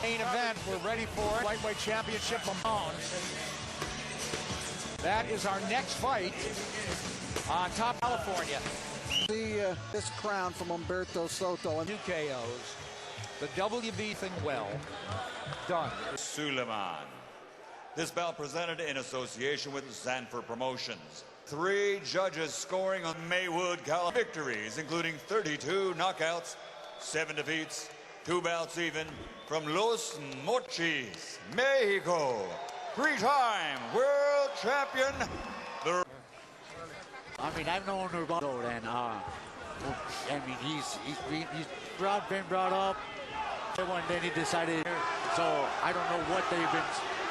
Main event, we're ready for it. Lightweight championship Lamont. That is our next fight on Top California. This crown from Humberto Soto. Two KOs. The WB thing well done. Suleiman. This bout presented in association with Sanford Promotions. 3 judges scoring on Maywood California victories, including 32 knockouts, 7 defeats, 2 bouts even, from Los Mochis, Mexico. 3-time world champion. I mean, I've known Urbano, and I mean, he's been brought up, and then he decided. So I don't know what they've been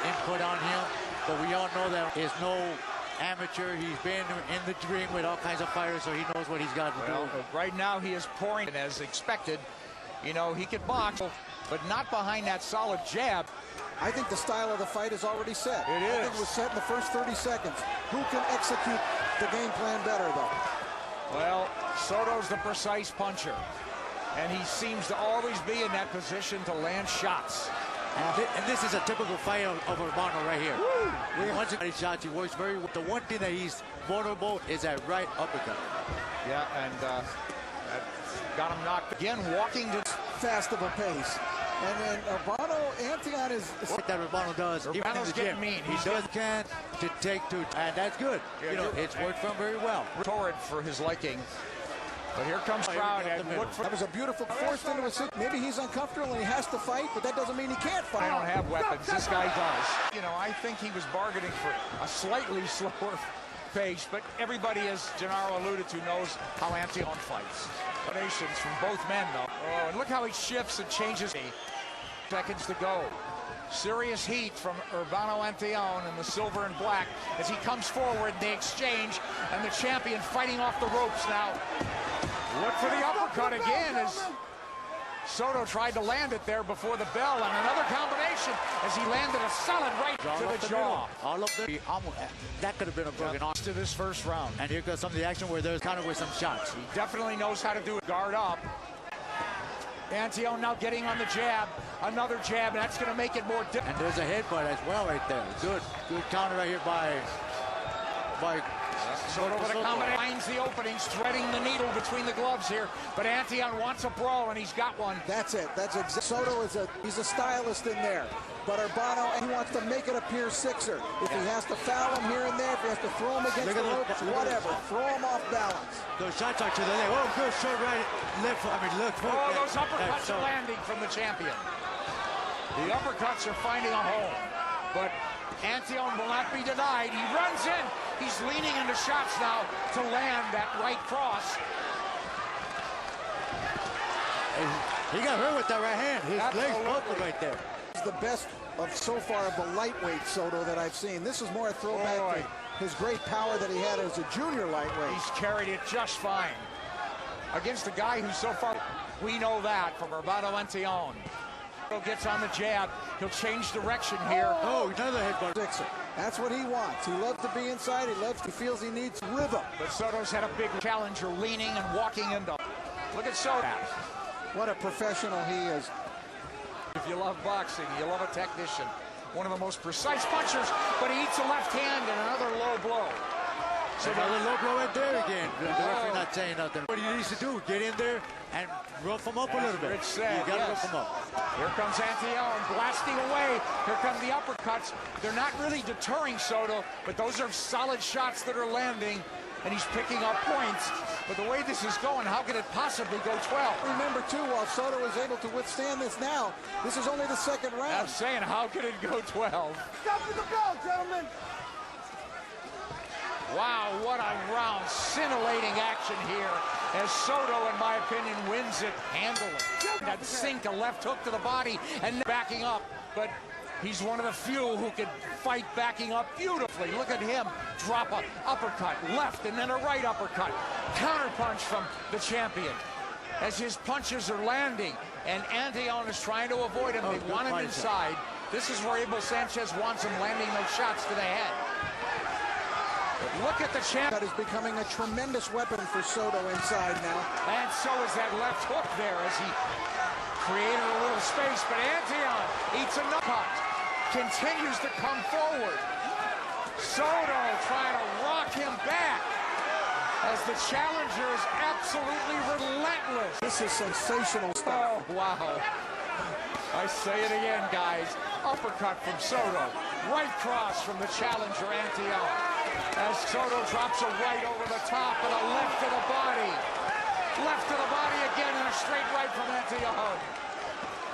input on him, but we all know that he's no amateur. He's been in the ring with all kinds of fighters, so he knows what he's got to do. Right now, he is pouring, and as expected, you know, he could box, but not behind that solid jab. I think the style of the fight is already set. It is. I think it was set in the first 30 seconds. Who can execute the game plan better, though? Well, Soto's the precise puncher, and he seems to always be in that position to land shots. And this is a typical fight of Urbano right here. Once he shots, he works very well. The one thing that he's vulnerable is that right uppercut. Yeah, and that got him knocked again, walking to fast of a pace. And then Urbano Antillon is what that Urbano does. Urbano's getting mean. He does can to take to, and that's good. Yeah, you know, it's worked for him very well. Torrid for his liking. But here comes crowd and look for. That was a beautiful forced into a sit. Maybe he's uncomfortable and he has to fight, but that doesn't mean he can't fight. I don't have weapons. This guy does. You know, I think he was bargaining for a slightly slower pace, but everybody, as Gennaro alluded to, knows how Antillon fights. Donations from both men, though. Oh, and look how he shifts and changes. Seconds to go. Serious heat from Urbano Antillon in the silver and black as he comes forward. They exchange, and the champion fighting off the ropes now. Look for the uppercut again as Soto tried to land it there before the bell, and another combination as he landed a solid right to the jaw. All of the that could have been a broken arm to this first round. And here goes some of the action where there's kind of with some shots. He definitely knows how to do it. Guard up. Antillon now getting on the jab. Another jab, and that's going to make it more difficult. And there's a headbutt as well right there. Good counter right here by Soto with a combination. Finds the openings, threading the needle between the gloves here. But Antillon wants a brawl, and he's got one. That's it. That's exactly. Soto is he's a stylist in there. But Urbano, he wants to make it appear sixer. If he has to foul him here and there, if he has to throw him against the ropes, whatever. Throw him off balance. Those shots are to the leg. Oh, good short right left. I mean, look. Oh, those uppercuts are landing from the champion. The uppercuts are finding a home. But Antillon will not be denied. He runs in. He's leaning into shots now to land that right cross. He got hurt with that right hand. His legs buckled right there. He's the best of so far of the lightweight Soto that I've seen. This is more a throwback to his great power that he had as a junior lightweight. He's carried it just fine against a guy who so far, we know that from Humberto Antillon. Gets on the jab. He'll change direction here. Oh, another headbutt. That's what he wants. He loves to be inside. He feels he needs rhythm. But Soto's had a big challenger leaning and walking into. Look at Soto. What a professional he is. If you love boxing, you love a technician. One of the most precise punchers, but he eats a left hand and another low blow. So another low blow right there again. The referee not saying nothing. What he needs to do, get in there and rough him up a little bit. It's said, you gotta rough him up. Here comes Antillon blasting away. Here come the uppercuts. They're not really deterring Soto, but those are solid shots that are landing, and he's picking up points. But the way this is going, how could it possibly go 12? Remember, too, while Soto is able to withstand this now, this is only the second round. I'm saying, how could it go 12? Stop the bell, gentlemen. Wow, what a round. Scintillating action here as Soto, in my opinion, wins it handily. That sink a left hook to the body and backing up. But he's one of the few who can fight backing up beautifully. Look at him drop an uppercut, left and then a right uppercut. Counter punch from the champion as his punches are landing. And Antillon is trying to avoid him. They want him inside. This is where Abel Sanchez wants him landing those shots to the head. But look at the champ. That is becoming a tremendous weapon for Soto inside now. And so is that left hook there as he created a little space, but Antillon eats a cut. Continues to come forward. Soto trying to rock him back as the challenger is absolutely relentless. This is sensational stuff. Oh, wow. I say it again, guys. Uppercut from Soto. Right cross from the challenger, Antillon. As Soto drops a right over the top and a left to the body. Left to the body again and a straight right from Antillon.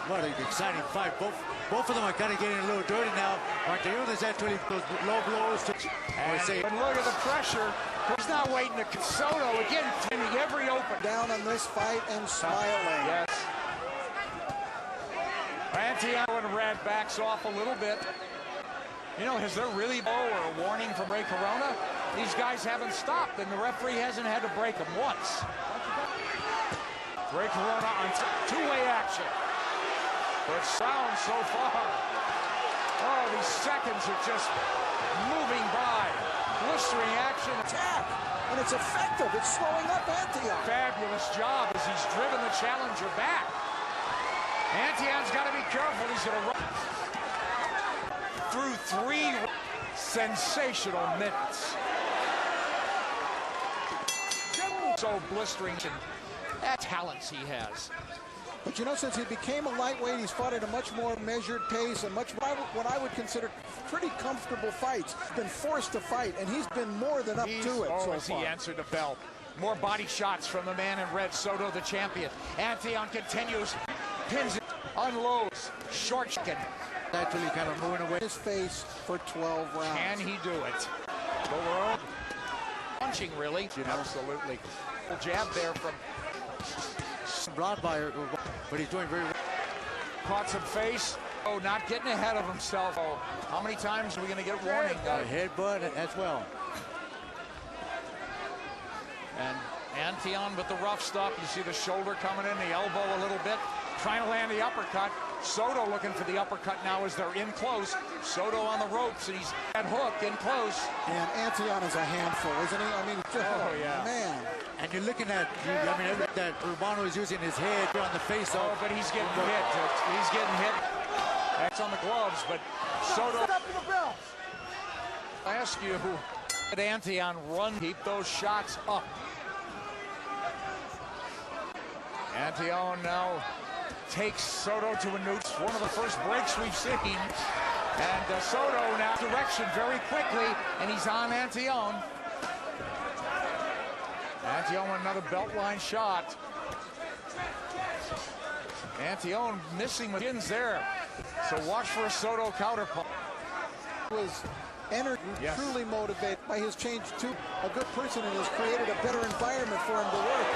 What an exciting fight. Both of them are kind of getting a little dirty now. Antillon is actually those low blows. And look at the pressure. He's not waiting to Soto again, taking every open. Down on this fight and smiling. Yes. Antillon and Red backs off a little bit. You know, has there really been a warning from Ray Corona? These guys haven't stopped, and the referee hasn't had to break them once. Ray Corona on two-way action. But sound so far. Oh, these seconds are just moving by. Blistering action. Attack, and it's effective. It's slowing up Antillon. Fabulous job as he's driven the challenger back. Antillon's got to be careful. He's going to run through 3 sensational minutes. So blistering and talents he has. But you know, since he became a lightweight, he's fought at a much more measured pace and much what I would consider pretty comfortable fights. Been forced to fight, and he's been more than up to it so far. He answered the bell. More body shots from the man in red, Soto, the champion. Antillon continues, pins it, unloads, short chicken. Actually kind of moving away. His face for 12 rounds. Can he do it? The world punching, really. Absolutely. Jab there from Broad buyer, but he's doing very well. Caught some face. Oh, not getting ahead of himself. Oh, how many times are we going to get warning? Headbutt as well. And Antillon with the rough stuff. You see the shoulder coming in, the elbow a little bit. Trying to land the uppercut. Soto looking for the uppercut now as they're in close. Soto on the ropes, and he's at hook in close. And Antillon is a handful, isn't he? I mean, man. And you're looking at, I mean, that Urbano is using his head on the face. Oh, but he's getting hit. He's getting hit. That's on the gloves, but Soto. I ask you, did Antillon run? Keep those shots up. Antillon now takes Soto to a new, one of the first breaks we've seen. And Soto now direction very quickly, and he's on Antillon. Antillon with another belt line shot. Antillon missing with chins there. So watch for a Soto counterpunch. Was truly motivated by his change to a good person and has created a better environment for him to work.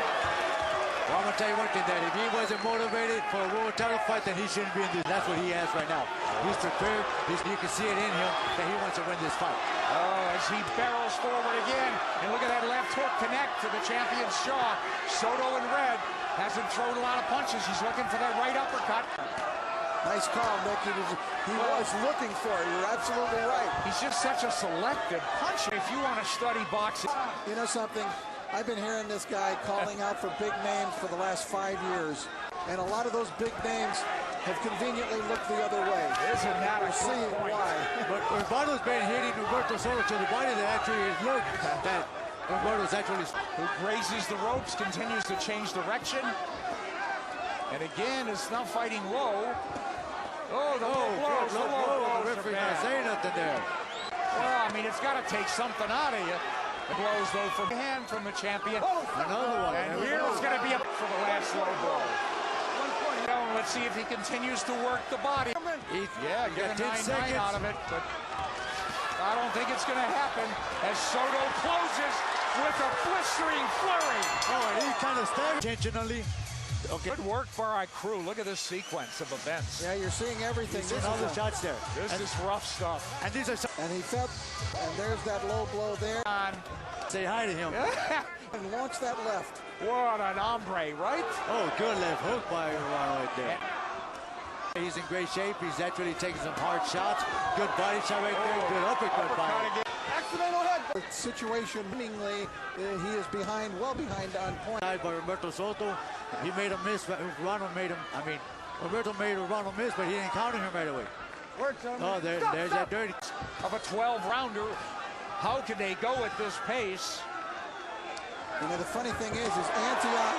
Well, I'm going to tell you one thing, that if he wasn't motivated for a world title fight, then he shouldn't be in this. That's what he has right now. He's prepared. You can see it in him that he wants to win this fight. Oh, as he barrels forward again. And look at that left hook connect to the champion's jaw. Soto in red hasn't thrown a lot of punches. He's looking for that right uppercut. Nice call, Nick. He was looking for it. You're absolutely right. He's just such a selective puncher. If you want to study boxing. You know something? I've been hearing this guy calling out for big names for the last 5 years. And a lot of those big names have conveniently looked the other way. Isn't that a seeing why? But Urbano's been hitting Humberto Soto to the body that actually is look that Humberto's actually who grazes the ropes, continues to change direction. And again is now fighting low. Oh, the low blows. The low blows. The referee not saying nothing there. Well, I mean, it's got to take something out of you. The blows, though, from hand from the champion. Another one. And here's going to be up for the last low blow. Let's see if he continues to work the body. Yeah, get a 9-9 out of it, but I don't think it's going to happen as Soto closes with a blistering flurry. Oh, and he kind of stabbed intentionally. Okay. Good work by our crew. Look at this sequence of events. Yeah, you're seeing everything. There's all the shots there. This is rough stuff. And these are. And he felt, and there's that low blow there. Say hi to him. And launch that left. What an hombre, right? Oh, good left hook by Urbano right there. He's in great shape. He's actually taking some hard shots. Good body shot right there. Good uppercut by him. Accidental head. The situation, seemingly, he is behind, well behind on point. By Humberto Soto. He made a miss. Urbano made him, I mean, Humberto made Urbano miss, but he didn't counter him right away. Oh, there's that dirty. Of a 12-rounder, how can they go at this pace? You know, the funny thing is Antillon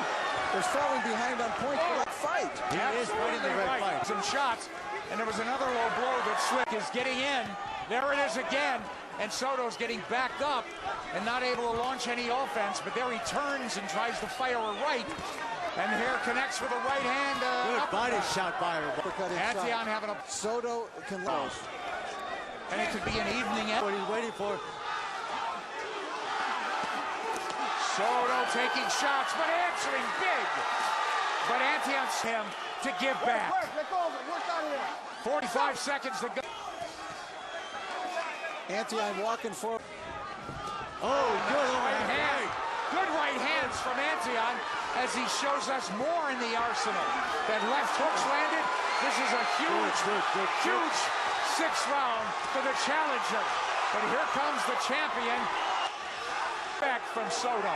is falling behind on points for that fight. He is fighting the right fight. Some shots, and there was another low blow that Slick is getting in. There it is again, and Soto's getting backed up and not able to launch any offense, but there he turns and tries to fire a right, and here connects with a right hand. Good body shot by her. Antillon having a... Soto can lose. And it could be an evening end. What he's waiting for. Soto taking shots, but answering big. But Antillon's him to give back. 45 seconds to go. Antillon walking forward. Oh, good right hand. Good right hands from Antillon as he shows us more in the arsenal. That left hook's landed. This is a huge sixth round for the challenger. But here comes the champion. Back from Soto.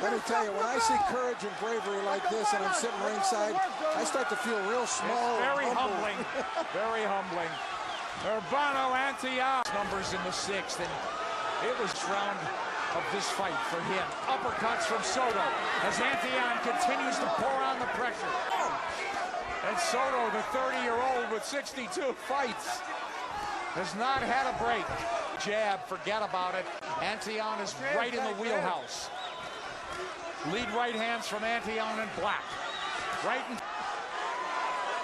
Let me tell you, when I see courage and bravery like this and I'm sitting ringside, I start to feel real small. It's very humbling. Very humbling. Urbano Antillon numbers in the sixth, and it was round of this fight for him. Uppercuts from Soto as Antillon continues to pour on the pressure. And Soto, the 30-year-old with 62 fights, has not had a break. Jab, forget about it. Antillon is right in the wheelhouse. Lead right hands from Antillon and Black. Right in.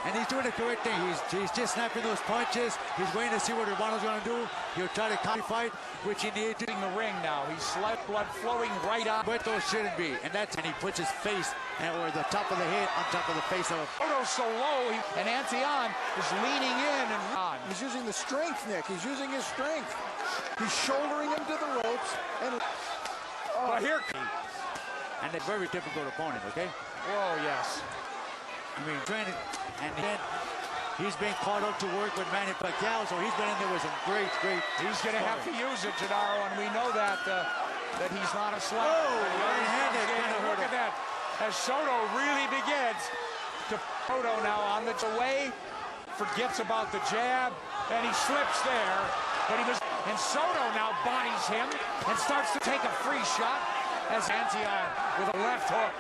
And he's doing the correct thing. He's just snapping those punches. He's waiting to see what Urbano's going to do. He'll try to copy fight, which he needs to. In the ring now. He's blood flowing right out. But those shouldn't be. And he puts his face or the top of the head on top of the face of. Soto's so low, and Antillon is leaning in and on. He's using the strength, Nick. He's using his strength. He's shouldering him to the ropes. And but here. And a very difficult opponent, okay? Oh, yes. I mean, granted, and then he's been called up to work with Manny Pacquiao, so he's been in there with some great. He's going to have to use it, Gennaro, and we know that he's not a slouch. Oh, right-handed. Look at that. As Soto really begins to Soto now on the way, forgets about the jab, and he slips there. But and Soto now bodies him and starts to take a free shot as Antillon with a left hook.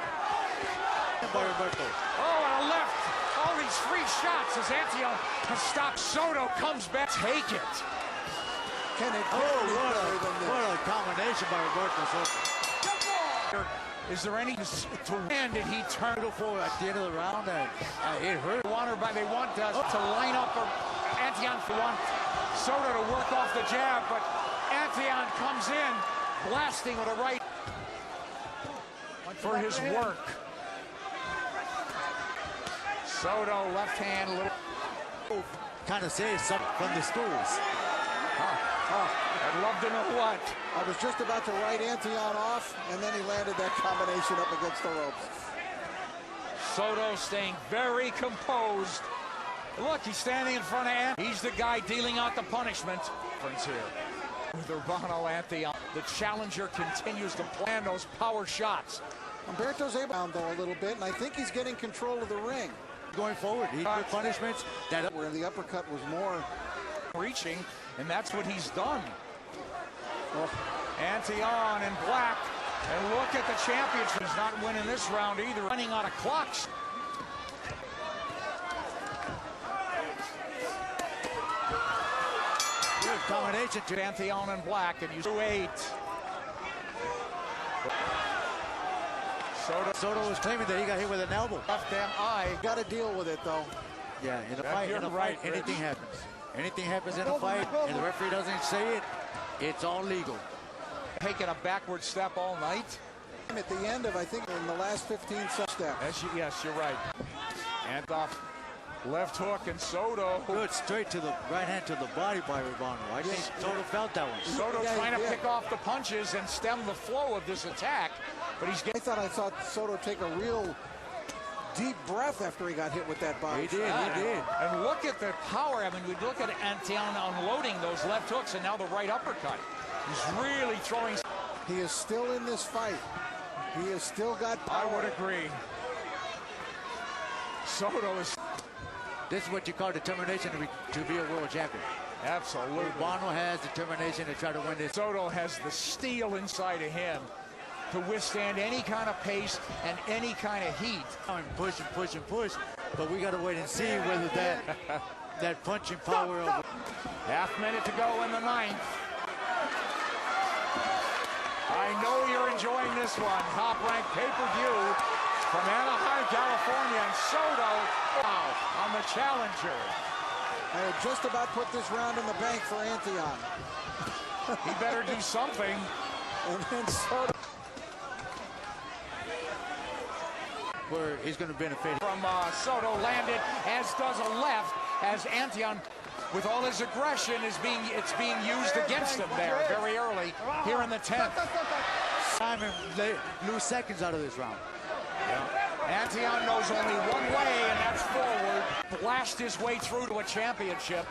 Oh, and a left. All these free shots as Antillon has stopped. Soto comes back. Take it. Can it what a combination by Humberto Soto. Is there any to win? Did he turn for at the end of the round? It hurt. They want to line up for Antillon for one. Soto to work off the jab, but Antillon comes in, blasting with a right for his work. Soto, left hand, a little. Kind of says something from the stools. I'd love to know what. I was just about to write Antillon off, and then he landed that combination up against the ropes. Soto staying very composed. Look, he's standing in front of Antillon. He's the guy dealing out the punishment. Here with Urbano Antillon, the challenger continues to plan those power shots. Humberto's able down though a little bit, and I think he's getting control of the ring. Going forward, he put punishments that where the uppercut was more reaching, and that's what he's done. Antillon in Black, and look at the championship. He's not winning this round either. Running out of clocks. Good combination to Antillon in Black, and you 8. Soto was claiming that he got hit with an elbow. Left damn eye. Got to deal with it though. Yeah, in a fight, anything happens. Anything happens in a fight, and the referee doesn't say it, it's all legal. Taking a backward step all night. At the end of, I think, in the last 15 steps. Yes, you're right. And off left hook, and Soto. Good, straight to the right hand to the body by Urbano. I think Soto felt that one. Soto trying to pick off the punches and stem the flow of this attack, but he's getting. I saw Soto take a real deep breath after he got hit with that body. He did. And look at the power. I mean, we look at Antillon unloading those left hooks and now the right uppercut. He's really throwing. He is still in this fight. He has still got power. I would agree. Soto is... This is what you call determination to be a world champion. Absolutely. Urbano has determination to try to win this. Soto has the steel inside of him to withstand any kind of pace and any kind of heat. Push and push and push, but we got to wait and see whether that punching power of... Half minute to go in the ninth. I know you're enjoying this one. Top-ranked pay-per-view from Anaheim, California, and Soto on the challenger. I had just about put this round in the bank for Antillon. He better do something. And then Soto... where he's going to benefit. From Soto landed, as does a left, as Antillon, with all his aggression, it's being used against him there very early here in the 10th. Simon lose seconds out of this round. Antillon knows only one way, and that's forward. Blast his way through to a championship.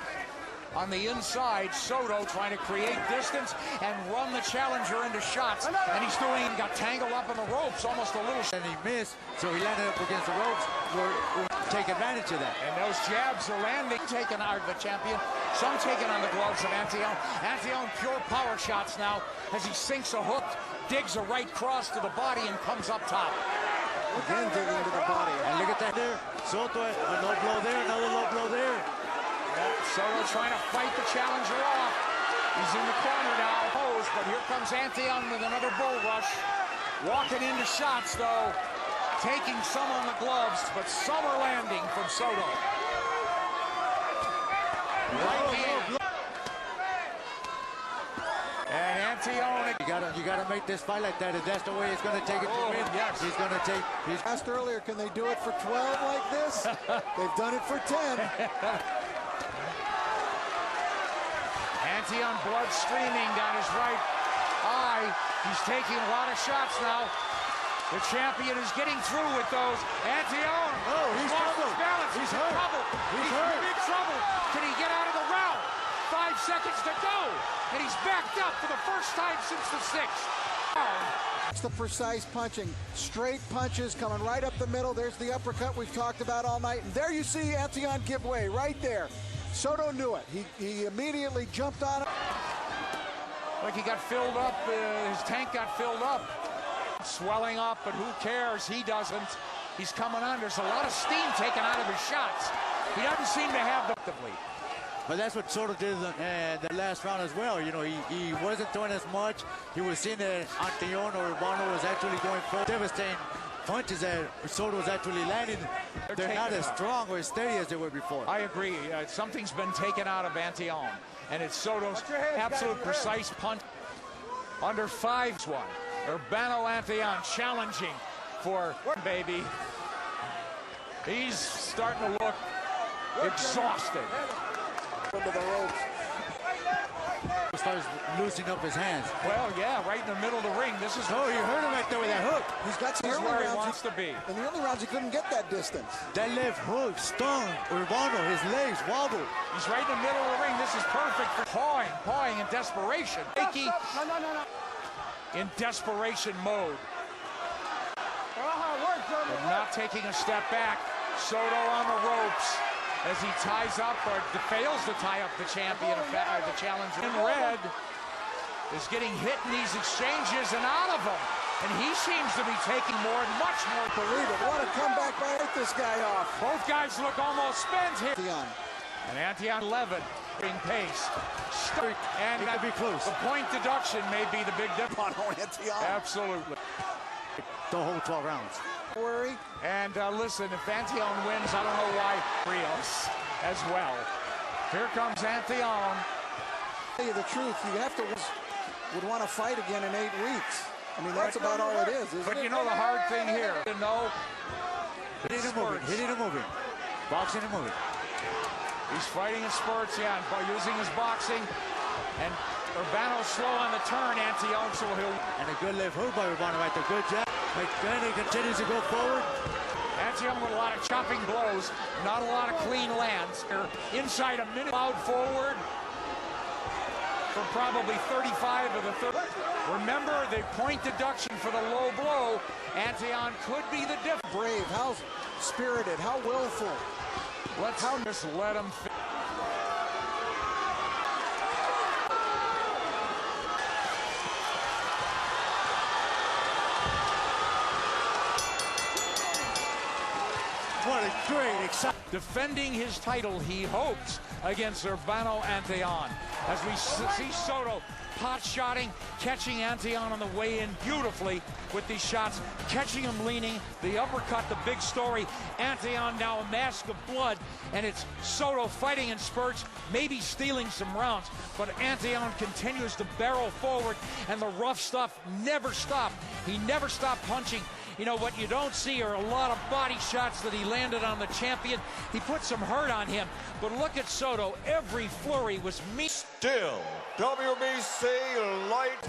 On the inside, Soto trying to create distance and run the challenger into shots. And he's got tangled up in the ropes almost a little. And he missed, so he landed up against the ropes. We'll take advantage of that. And those jabs are landing, taken out of the champion. Some taken on the gloves of Antillon. Antillon pure power shots now as he sinks a hook, digs a right cross to the body, and comes up top. Again digging to the body. And look at that there. Soto, a low blow there, another low blow there. Soto trying to fight the challenger off. He's in the corner now, but here comes Antillon with another bull rush. Walking into shots, though. Taking some on the gloves, but some are landing from Soto. Right hand. And Antillon. You gotta make this fight like that. If that's the way it's gonna take it to win, yes. He's gonna take. He's asked earlier, can they do it for 12 like this? They've done it for 10. Antillon, blood streaming down his right eye. He's taking a lot of shots now. The champion is getting through with those. Antillon. Oh, he's trouble. He's hurt. He's in big trouble. Can he get out of the round? 5 seconds to go. And he's backed up for the first time since the 6th. It's the precise punching. Straight punches coming right up the middle. There's the uppercut we've talked about all night. And there you see Antillon give way right there. Soto knew it. He immediately jumped on it. Like he got filled up. His tank got filled up. Swelling up, but who cares? He doesn't. He's coming on. There's a lot of steam taken out of his shots. He doesn't seem to have the... But that's what Soto did in the last round as well. You know, he wasn't doing as much. He was seeing that Antillon or Urbano was actually going for devastating punches that Soto was actually landing. They're not as strong or as steady as they were before. I agree. Something's been taken out of Antillon, and it's Soto's absolute precise punch. Under 5-1. Urbano Antillon challenging for baby. He's starting to look exhausted. Into the ropes. He starts loosening up his hands. Well, yeah, right in the middle of the ring. This is... Oh, you heard him right there with that hook. He's got some where he rounds wants to be. In the early rounds, he couldn't get that distance. That left hook stung Urbano. His legs wobbled. He's right in the middle of the ring. This is perfect for pawing in desperation. Icky in desperation mode. But not taking a step back. Soto on the ropes as he ties up or fails to tie up the champion, the challenger. In red is getting hit in these exchanges and out of them. And he seems to be taking much more. Believe it. What a comeback by this guy off. Both guys look almost spent here. Antillon. And Antillon 11 being pace. And it could be close. The point deduction may be the big difference. Antillon. Absolutely. The whole 12 rounds. Worry. And listen, if Antillon wins, I don't know why Rios as well. Here comes Antillon. Tell you the truth, you have to would want to fight again in 8 weeks. I mean, that's about all it is, isn't But it? you know the hard thing here, to know Hitting and moving. Hitting and moving. Boxing and moving. he's fighting in spurts, yeah, and by using his boxing. And Urbano's slow on the turn, Antillon, so he'll... And a good left hook by Urbano right there. Good jab. McKinney continues to go forward. Antillon with a lot of chopping blows, not a lot of clean lands. Inside a minute, loud forward for probably 35 of the 30. Remember the point deduction for the low blow. Antillon could be the difference. Brave. spirited, how willful. Let's just let him. What a great, exciting. Defending his title, he hopes, against Urbano Antillon. As we see Soto pot-shotting, catching Antillon on the way in beautifully with these shots, catching him leaning, the uppercut, the big story. Antillon now a mask of blood, and it's Soto fighting in spurts, maybe stealing some rounds, but Antillon continues to barrel forward, and the rough stuff never stopped. He never stopped punching. You know, what you don't see are a lot of body shots that he landed on the champion. He put some hurt on him, but look at Soto. Every flurry was mean. Still, WBC light